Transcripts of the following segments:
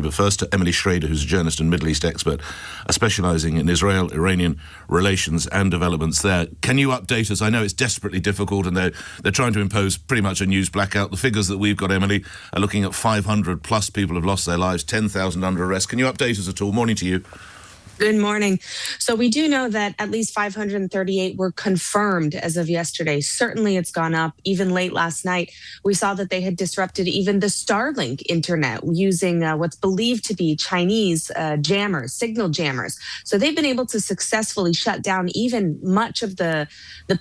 But first to Emily Schrader, who's a journalist and Middle East expert, specialising in Israel-Iranian relations and developments there. Can you update us? I know it's desperately difficult and they're trying to impose pretty much a news blackout. The figures that we've got, Emily, are looking at 500 plus people have lost their lives, 10,000 under arrest. Can you update us at all? Morning to you. Good morning. So we do know that at least 538 were confirmed as of yesterday. Certainly it's gone up. Even late last night, we saw that they had disrupted even the Starlink internet using what's believed to be Chinese jammers, signal jammers. So they've been able to successfully shut down even much of the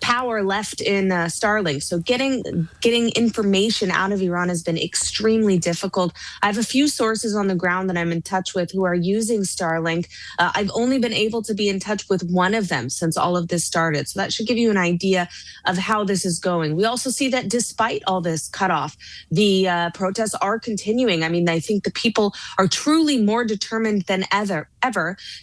power left in Starlink. So getting information out of Iran has been extremely difficult. I have a few sources on the ground that I'm in touch with who are using Starlink. I've only been able to be in touch with one of them since all of this started. So that should give you an idea of how this is going. We also see that despite all this cutoff, the protests are continuing. I mean, I think the people are truly more determined than ever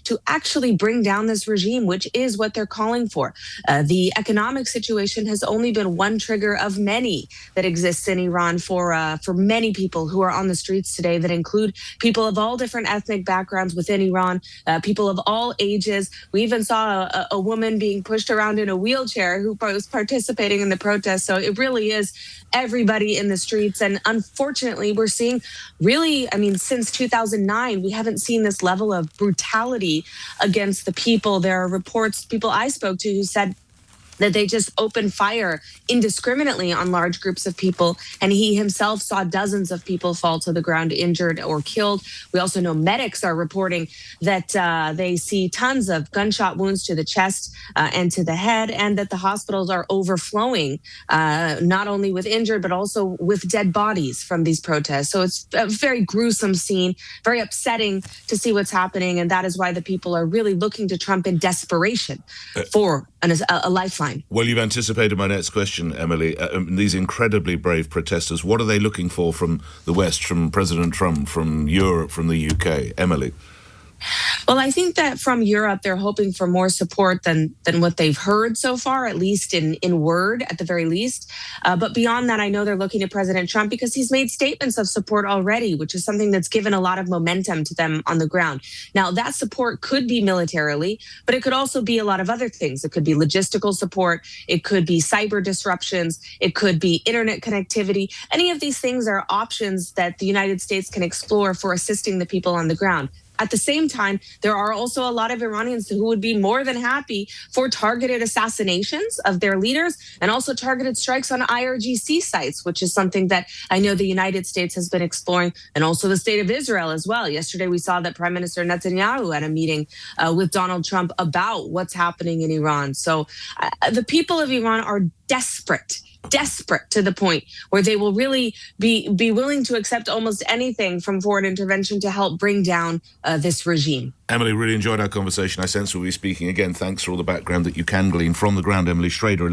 to actually bring down this regime, which is what they're calling for. The economic situation has only been one trigger of many that exists in Iran for many people who are on the streets today, that include people of all different ethnic backgrounds within Iran, people of all ages. We even saw a woman being pushed around in a wheelchair who was participating in the protest. So it really is everybody in the streets. And unfortunately, we're seeing really, I mean, since 2009, we haven't seen this level of brutality against the people. There are reports, people I spoke to, who said that they just opened fire indiscriminately on large groups of people. And he himself saw dozens of people fall to the ground injured or killed. We also know medics are reporting that they see tons of gunshot wounds to the chest and to the head, and that the hospitals are overflowing, not only with injured, but also with dead bodies from these protests. So it's a very gruesome scene, very upsetting to see what's happening. And that is why the people are really looking to Trump in desperation for a lifeline. Well, you've anticipated my next question, Emily. These incredibly brave protesters, what are they looking for from the West, from President Trump, from Europe, from the UK? Emily? Well, I think that from Europe, they're hoping for more support than what they've heard so far, at least in word, at the very least. But beyond that, I know they're looking to President Trump because he's made statements of support already, which is something that's given a lot of momentum to them on the ground. Now, that support could be militarily, but it could also be a lot of other things. It could be logistical support. It could be cyber disruptions. It could be internet connectivity. Any of these things are options that the United States can explore for assisting the people on the ground. At the same time, there are also a lot of Iranians who would be more than happy for targeted assassinations of their leaders and also targeted strikes on IRGC sites, which is something that I know the United States has been exploring, and also the state of Israel as well. Yesterday, we saw that Prime Minister Netanyahu had a meeting with Donald Trump about what's happening in Iran. So the people of Iran are desperate to the point where they will really be willing to accept almost anything from foreign intervention to help bring down this regime. Emily, really enjoyed our conversation. I sense we'll be speaking again. Thanks for all the background that you can glean from the ground. Emily Schrader.